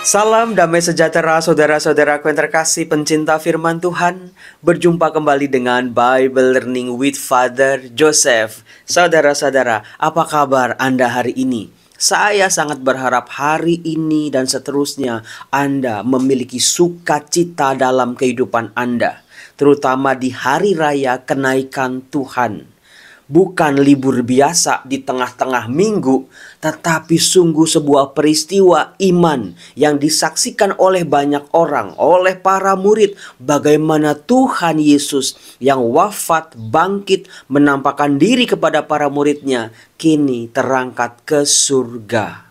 Salam damai sejahtera saudara-saudaraku yang terkasih pencinta firman Tuhan. Berjumpa kembali dengan Bible Learning with Father Joseph. Saudara-saudara, apa kabar Anda hari ini? Saya sangat berharap hari ini dan seterusnya Anda memiliki sukacita dalam kehidupan Anda, terutama di hari raya kenaikan Tuhan. Bukan libur biasa di tengah-tengah minggu, tetapi sungguh sebuah peristiwa iman yang disaksikan oleh banyak orang, oleh para murid, bagaimana Tuhan Yesus yang wafat, bangkit, menampakkan diri kepada para muridnya, kini terangkat ke surga.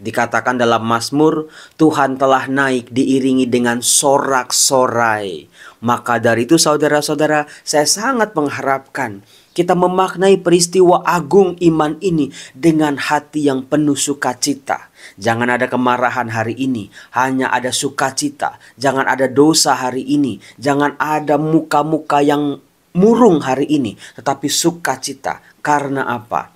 Dikatakan dalam Mazmur, Tuhan telah naik diiringi dengan sorak-sorai. Maka dari itu saudara-saudara, saya sangat mengharapkan kita memaknai peristiwa agung iman ini dengan hati yang penuh sukacita. Jangan ada kemarahan hari ini, hanya ada sukacita. Jangan ada dosa hari ini, jangan ada muka-muka yang murung hari ini, tetapi sukacita. Karena apa?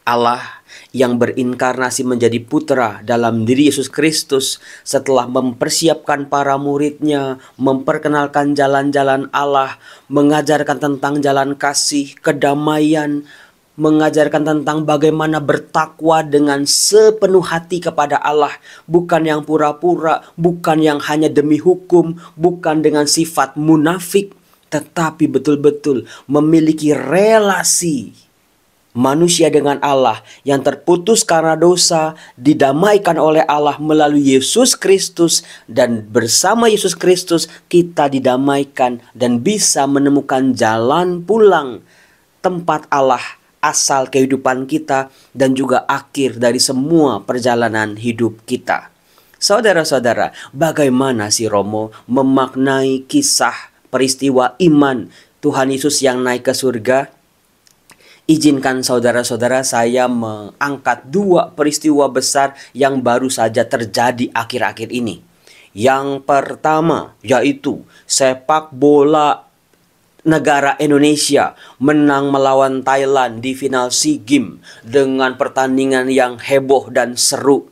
Allah yang berinkarnasi menjadi putra dalam diri Yesus Kristus setelah mempersiapkan para muridnya, memperkenalkan jalan-jalan Allah, mengajarkan tentang jalan kasih, kedamaian, mengajarkan tentang bagaimana bertakwa dengan sepenuh hati kepada Allah, bukan yang pura-pura, bukan yang hanya demi hukum, bukan dengan sifat munafik, tetapi betul-betul memiliki relasi manusia dengan Allah yang terputus karena dosa, didamaikan oleh Allah melalui Yesus Kristus, dan bersama Yesus Kristus kita didamaikan dan bisa menemukan jalan pulang, tempat Allah asal kehidupan kita dan juga akhir dari semua perjalanan hidup kita. Saudara-saudara, bagaimana si Romo memaknai kisah peristiwa iman Tuhan Yesus yang naik ke surga? Izinkan saudara-saudara saya mengangkat dua peristiwa besar yang baru saja terjadi akhir-akhir ini. Yang pertama yaitu sepak bola negara Indonesia menang melawan Thailand di final SEA Games dengan pertandingan yang heboh dan seru.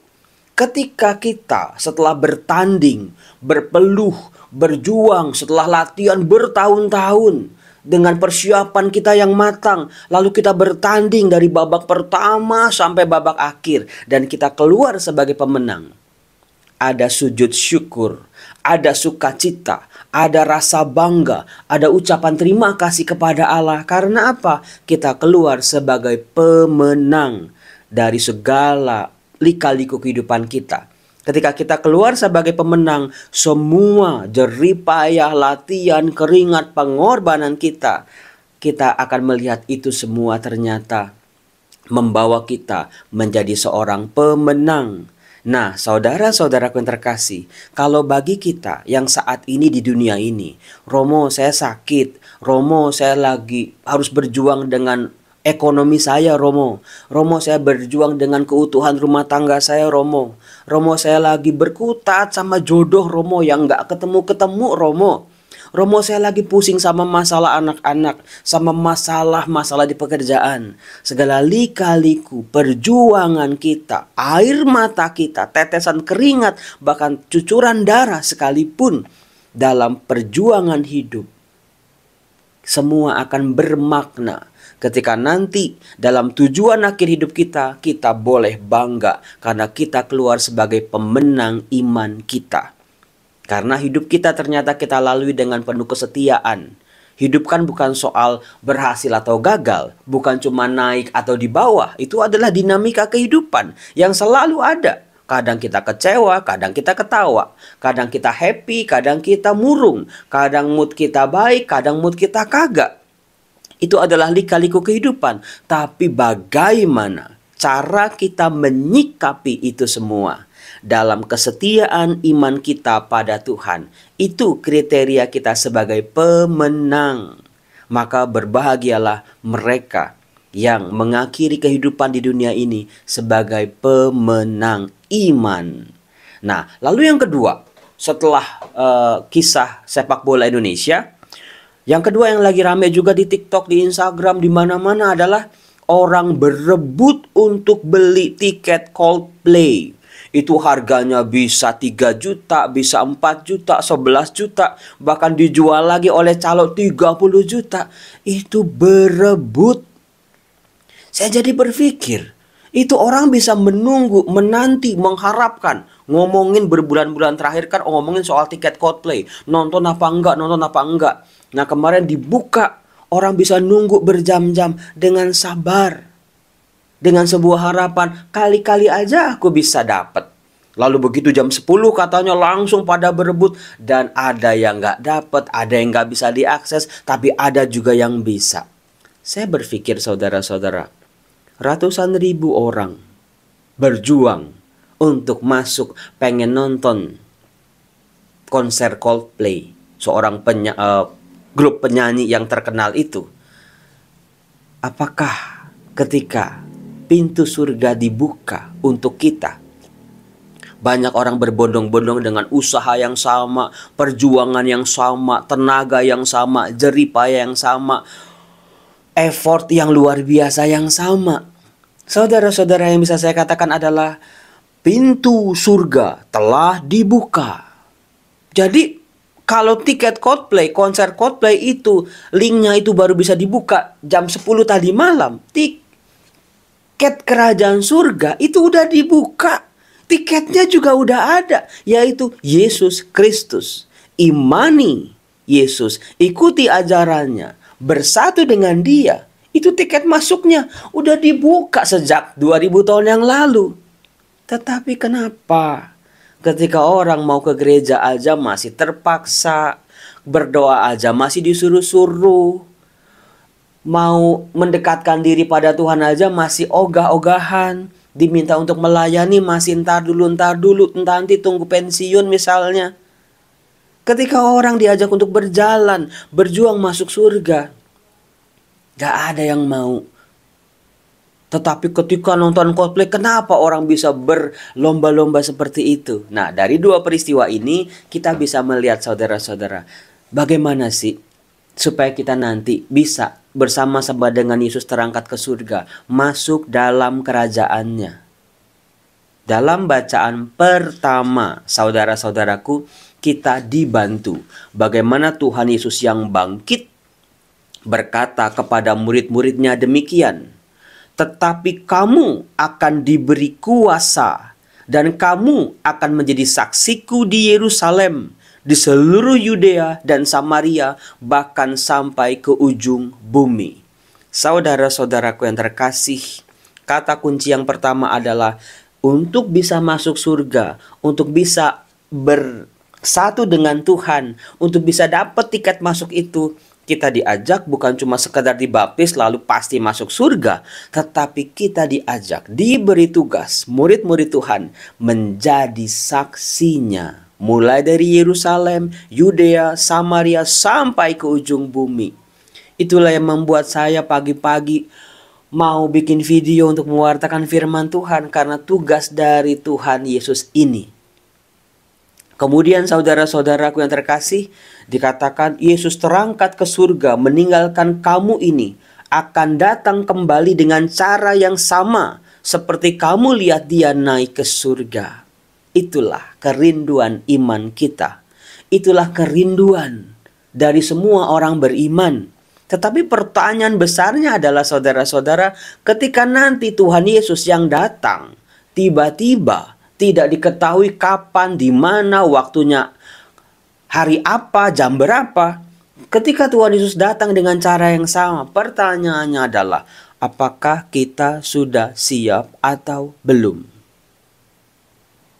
Ketika kita setelah bertanding, berpeluh, berjuang, setelah latihan bertahun-tahun, dengan persiapan kita yang matang, lalu kita bertanding dari babak pertama sampai babak akhir, dan kita keluar sebagai pemenang. Ada sujud syukur, ada sukacita, ada rasa bangga, ada ucapan terima kasih kepada Allah. Karena apa? Kita keluar sebagai pemenang dari segala lika-liku kehidupan kita. Ketika kita keluar sebagai pemenang, semua jerih payah, latihan, keringat, pengorbanan kita akan melihat itu semua ternyata membawa kita menjadi seorang pemenang. Nah, saudara-saudaraku yang terkasih, kalau bagi kita yang saat ini di dunia ini, Romo saya sakit, Romo saya lagi harus berjuang dengan ekonomi saya, Romo saya berjuang dengan keutuhan rumah tangga saya, Romo saya lagi berkutat sama jodoh, Romo yang gak ketemu-ketemu, Romo saya lagi pusing sama masalah anak-anak, sama masalah di pekerjaan. Segala lika-liku perjuangan kita, air mata kita, tetesan keringat, bahkan cucuran darah sekalipun dalam perjuangan hidup, semua akan bermakna ketika nanti dalam tujuan akhir hidup kita boleh bangga karena kita keluar sebagai pemenang iman kita. Karena hidup kita ternyata kita lalui dengan penuh kesetiaan. Hidup kan bukan soal berhasil atau gagal, bukan cuma naik atau di bawah. Itu adalah dinamika kehidupan yang selalu ada. Kadang kita kecewa, kadang kita ketawa, kadang kita happy, kadang kita murung, kadang mood kita baik, kadang mood kita kagak. Itu adalah lika-liku kehidupan. Tapi bagaimana cara kita menyikapi itu semua? Dalam kesetiaan iman kita pada Tuhan. Itu kriteria kita sebagai pemenang. Maka berbahagialah mereka yang mengakhiri kehidupan di dunia ini sebagai pemenang iman. Nah, lalu yang kedua, setelah kisah sepak bola Indonesia, yang kedua yang lagi rame juga di TikTok, di Instagram, di mana-mana adalah orang berebut untuk beli tiket Coldplay. Itu harganya bisa 3 juta, bisa 4 juta, 11 juta, bahkan dijual lagi oleh calo 30 juta. Itu berebut. Saya jadi berpikir, itu orang bisa menunggu, menanti, mengharapkan. Ngomongin berbulan-bulan terakhir kan ngomongin soal tiket Coldplay. Nonton apa enggak, nonton apa enggak. Nah kemarin dibuka, orang bisa nunggu berjam-jam dengan sabar. Dengan sebuah harapan, kali-kali aja aku bisa dapat. Lalu begitu jam 10 katanya langsung pada berebut. Dan ada yang nggak dapat, ada yang nggak bisa diakses, tapi ada juga yang bisa. Saya berpikir saudara-saudara, ratusan ribu orang berjuang untuk masuk pengen nonton konser Coldplay, seorang grup penyanyi yang terkenal itu. Apakah ketika pintu surga dibuka untuk kita, banyak orang berbondong-bondong dengan usaha yang sama, perjuangan yang sama, tenaga yang sama, jeripaya yang sama, effort yang luar biasa yang sama. Saudara-saudara, yang bisa saya katakan adalah pintu surga telah dibuka. Jadi kalau tiket Coldplay, konser Coldplay itu, linknya itu baru bisa dibuka jam 10 tadi malam. Tiket kerajaan surga itu udah dibuka. Tiketnya juga udah ada, yaitu Yesus Kristus. Imani Yesus, ikuti ajarannya, bersatu dengan Dia. Itu tiket masuknya udah dibuka sejak 2000 tahun yang lalu. Tetapi kenapa ketika orang mau ke gereja aja masih terpaksa, berdoa aja masih disuruh-suruh, mau mendekatkan diri pada Tuhan aja masih ogah-ogahan, diminta untuk melayani masih entar dulu, nanti tunggu pensiun misalnya. Ketika orang diajak untuk berjalan, berjuang masuk surga, gak ada yang mau. Tetapi ketika nonton Coldplay, kenapa orang bisa berlomba-lomba seperti itu? Nah, dari dua peristiwa ini kita bisa melihat saudara-saudara, bagaimana sih supaya kita nanti bisa bersama-sama dengan Yesus terangkat ke surga, masuk dalam kerajaannya. Dalam bacaan pertama, saudara-saudaraku, kita dibantu bagaimana Tuhan Yesus yang bangkit berkata kepada murid-muridnya demikian. Tetapi kamu akan diberi kuasa dan kamu akan menjadi saksiku di Yerusalem, di seluruh Yudea dan Samaria, bahkan sampai ke ujung bumi. Saudara-saudaraku yang terkasih, kata kunci yang pertama adalah untuk bisa masuk surga, untuk bisa bersatu dengan Tuhan, untuk bisa dapat tiket masuk itu, kita diajak bukan cuma sekedar dibaptis lalu pasti masuk surga, tetapi kita diajak, diberi tugas, murid-murid Tuhan menjadi saksinya. Mulai dari Yerusalem, Yudea, Samaria, sampai ke ujung bumi. Itulah yang membuat saya pagi-pagi mau bikin video untuk mewartakan firman Tuhan, karena tugas dari Tuhan Yesus ini. Kemudian saudara-saudaraku yang terkasih, dikatakan Yesus terangkat ke surga meninggalkan kamu ini, akan datang kembali dengan cara yang sama seperti kamu lihat Dia naik ke surga. Itulah kerinduan iman kita. Itulah kerinduan dari semua orang beriman. Tetapi pertanyaan besarnya adalah saudara-saudara, ketika nanti Tuhan Yesus yang datang, tiba-tiba tidak diketahui kapan, di mana, waktunya, hari apa, jam berapa. Ketika Tuhan Yesus datang dengan cara yang sama, pertanyaannya adalah, apakah kita sudah siap atau belum?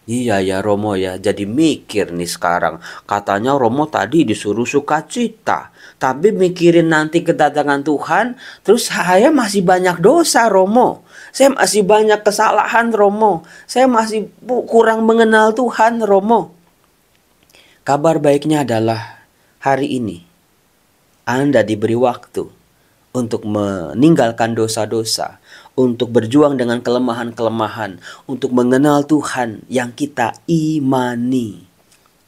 Iya ya Romo ya, jadi mikir nih sekarang. Katanya Romo tadi disuruh sukacita, tapi mikirin nanti kedatangan Tuhan, terus saya masih banyak dosa Romo. Saya masih banyak kesalahan Romo. Saya masih kurang mengenal Tuhan Romo. Kabar baiknya adalah hari ini Anda diberi waktu untuk meninggalkan dosa-dosa, untuk berjuang dengan kelemahan-kelemahan, untuk mengenal Tuhan yang kita imani.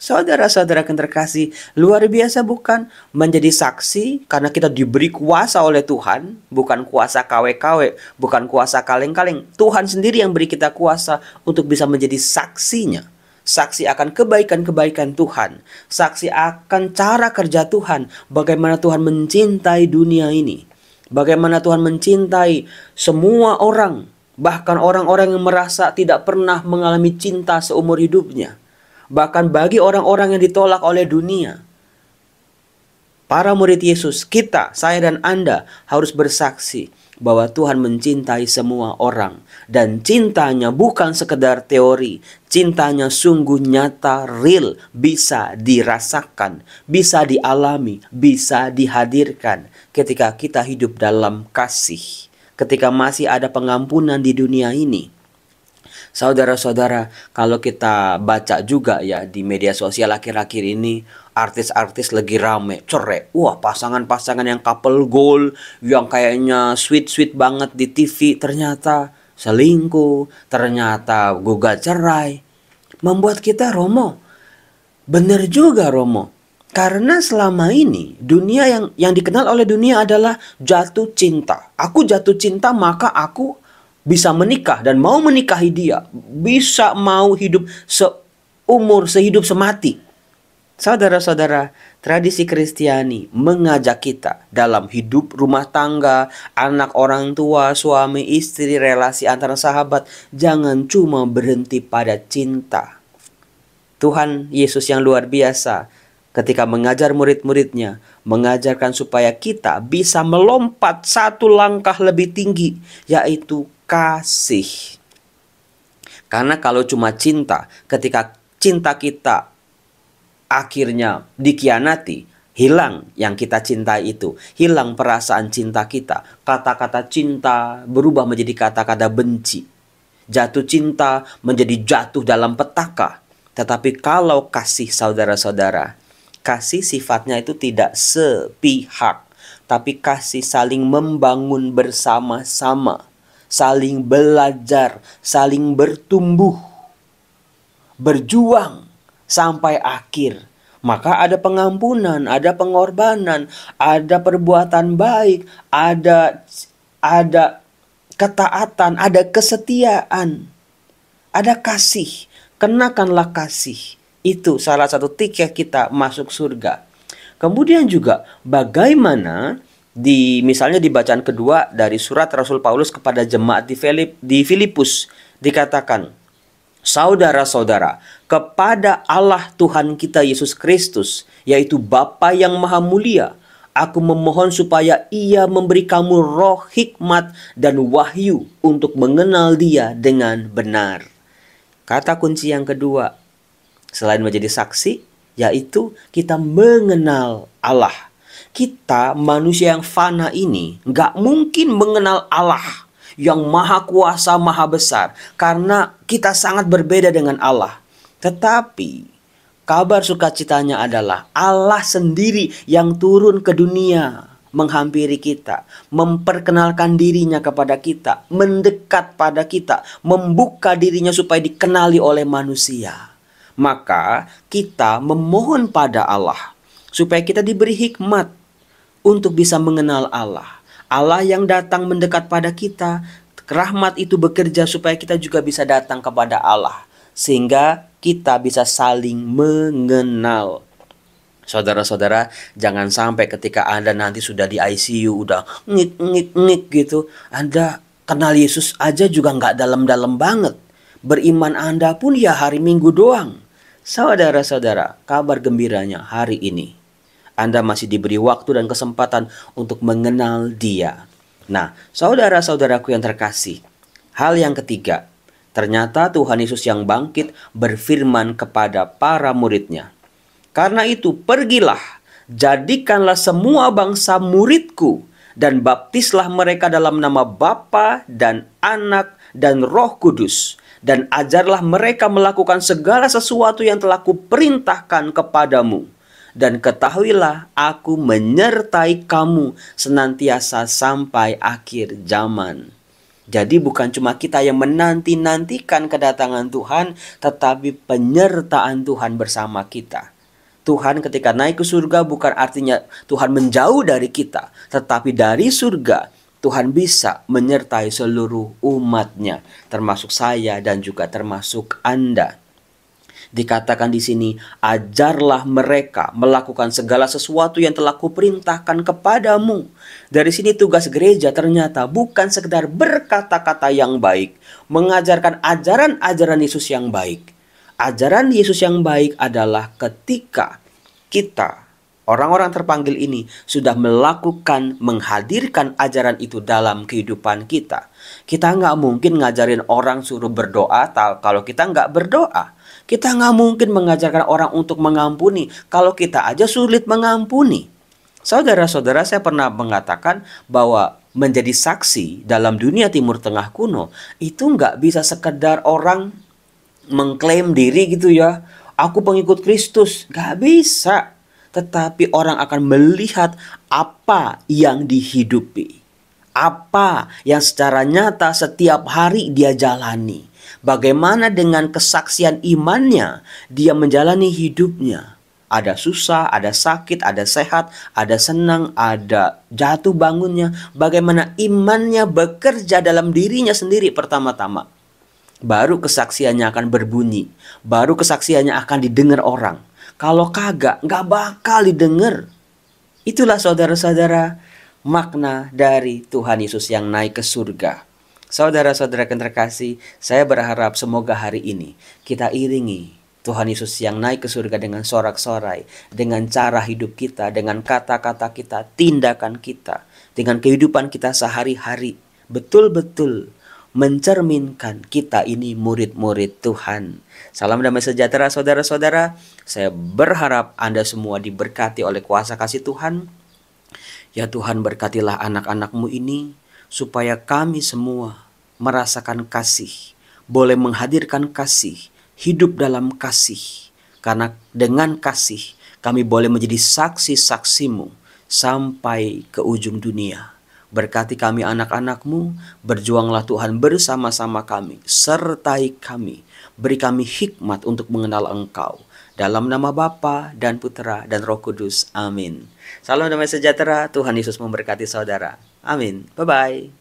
Saudara-saudara yang terkasih, luar biasa bukan? Menjadi saksi karena kita diberi kuasa oleh Tuhan, bukan kuasa KW-KW, bukan kuasa kaleng-kaleng. Tuhan sendiri yang beri kita kuasa untuk bisa menjadi saksinya. Saksi akan kebaikan-kebaikan Tuhan, saksi akan cara kerja Tuhan, bagaimana Tuhan mencintai dunia ini, bagaimana Tuhan mencintai semua orang, bahkan orang-orang yang merasa tidak pernah mengalami cinta seumur hidupnya. Bahkan bagi orang-orang yang ditolak oleh dunia, para murid Yesus, kita, saya dan Anda harus bersaksi bahwa Tuhan mencintai semua orang. Dan cintanya bukan sekedar teori, cintanya sungguh nyata, real, bisa dirasakan, bisa dialami, bisa dihadirkan ketika kita hidup dalam kasih. Ketika masih ada pengampunan di dunia ini. Saudara-saudara, kalau kita baca juga ya di media sosial akhir-akhir ini, artis-artis lagi rame, cerai. Wah, pasangan-pasangan yang couple goal, yang kayaknya sweet-sweet banget di TV, ternyata selingkuh, ternyata gugat cerai. Membuat kita Romo. Bener juga Romo. Karena selama ini dunia yang dikenal oleh dunia adalah jatuh cinta. Aku jatuh cinta maka aku bisa menikah dan mau menikahi dia, bisa mau hidup sehidup semati. Saudara-saudara, tradisi Kristiani mengajak kita dalam hidup rumah tangga, anak orang tua, suami istri, relasi antara sahabat, jangan cuma berhenti pada cinta. Tuhan Yesus yang luar biasa ketika mengajar murid-muridnya, mengajarkan supaya kita bisa melompat satu langkah lebih tinggi, yaitu kasih. Karena kalau cuma cinta, ketika cinta kita akhirnya dikhianati, hilang yang kita cintai itu, hilang perasaan cinta kita. Kata-kata cinta berubah menjadi kata-kata benci. Jatuh cinta menjadi jatuh dalam petaka. Tetapi kalau kasih, saudara-saudara, kasih sifatnya itu tidak sepihak, tapi kasih saling membangun bersama-sama, saling belajar, saling bertumbuh, berjuang sampai akhir. Maka ada pengampunan, ada pengorbanan, ada perbuatan baik, ada ketaatan, ada kesetiaan, ada kasih. Kenakanlah kasih. Itu salah satu tiket kita masuk surga. Kemudian juga bagaimana misalnya di bacaan kedua dari surat Rasul Paulus kepada jemaat di Filipus dikatakan, saudara-saudara, kepada Allah Tuhan kita Yesus Kristus, yaitu Bapa yang Maha Mulia, aku memohon supaya Ia memberi kamu roh hikmat dan wahyu untuk mengenal Dia dengan benar. Kata kunci yang kedua, selain menjadi saksi, yaitu kita mengenal Allah. Kita manusia yang fana ini gak mungkin mengenal Allah yang maha kuasa, maha besar. Karena kita sangat berbeda dengan Allah. Tetapi kabar sukacitanya adalah Allah sendiri yang turun ke dunia, menghampiri kita, memperkenalkan dirinya kepada kita, mendekat pada kita, membuka dirinya supaya dikenali oleh manusia. Maka kita memohon pada Allah supaya kita diberi hikmat untuk bisa mengenal Allah. Allah yang datang mendekat pada kita, rahmat itu bekerja supaya kita juga bisa datang kepada Allah, sehingga kita bisa saling mengenal. Saudara-saudara, jangan sampai ketika Anda nanti sudah di ICU, udah ngik gitu, Anda kenal Yesus aja juga nggak dalam-dalam banget. Beriman Anda pun ya hari Minggu doang. Saudara-saudara, kabar gembiranya hari ini, Anda masih diberi waktu dan kesempatan untuk mengenal Dia. Nah, saudara-saudaraku yang terkasih, hal yang ketiga, ternyata Tuhan Yesus yang bangkit berfirman kepada para muridnya, karena itu pergilah, jadikanlah semua bangsa muridku, dan baptislah mereka dalam nama Bapa dan Anak dan Roh Kudus, dan ajarlah mereka melakukan segala sesuatu yang telah kuperintahkan kepadamu. Dan ketahuilah, aku menyertai kamu senantiasa sampai akhir zaman. Jadi bukan cuma kita yang menanti-nantikan kedatangan Tuhan, tetapi penyertaan Tuhan bersama kita. Tuhan ketika naik ke surga bukan artinya Tuhan menjauh dari kita, tetapi dari surga Tuhan bisa menyertai seluruh umatnya, termasuk saya dan juga termasuk Anda. Dikatakan di sini, ajarlah mereka melakukan segala sesuatu yang telah kuperintahkan kepadamu. Dari sini tugas gereja ternyata bukan sekedar berkata-kata yang baik, mengajarkan ajaran-ajaran Yesus yang baik. Ajaran Yesus yang baik adalah ketika kita, orang-orang terpanggil ini, sudah melakukan, menghadirkan ajaran itu dalam kehidupan kita. Kita nggak mungkin ngajarin orang suruh berdoa kalau kita nggak berdoa. Kita nggak mungkin mengajarkan orang untuk mengampuni kalau kita aja sulit mengampuni. Saudara-saudara, saya pernah mengatakan bahwa menjadi saksi dalam dunia Timur Tengah kuno itu nggak bisa sekedar orang mengklaim diri gitu ya. Aku pengikut Kristus. Nggak bisa. Tetapi orang akan melihat apa yang dihidupi. Apa yang secara nyata setiap hari dia jalani. Bagaimana dengan kesaksian imannya dia menjalani hidupnya. Ada susah, ada sakit, ada sehat, ada senang, ada jatuh bangunnya. Bagaimana imannya bekerja dalam dirinya sendiri pertama-tama. Baru kesaksiannya akan berbunyi. Baru kesaksiannya akan didengar orang. Kalau kagak, nggak bakal didengar. Itulah saudara-saudara makna dari Tuhan Yesus yang naik ke surga. Saudara-saudara yang terkasih, saya berharap semoga hari ini kita iringi Tuhan Yesus yang naik ke surga dengan sorak-sorai, dengan cara hidup kita, dengan kata-kata kita, tindakan kita, dengan kehidupan kita sehari-hari. Betul-betul mencerminkan kita ini murid-murid Tuhan. Salam damai sejahtera saudara-saudara. Saya berharap Anda semua diberkati oleh kuasa kasih Tuhan. Ya Tuhan, berkatilah anak-anak-Mu ini, supaya kami semua merasakan kasih, boleh menghadirkan kasih, hidup dalam kasih. Karena dengan kasih kami boleh menjadi saksi-saksi-Mu sampai ke ujung dunia. Berkati kami anak-anak-Mu, berjuanglah Tuhan bersama-sama kami, sertai kami, beri kami hikmat untuk mengenal Engkau. Dalam nama Bapa dan Putera dan Roh Kudus. Amin. Salam damai sejahtera. Tuhan Yesus memberkati saudara. Amin. Bye-bye.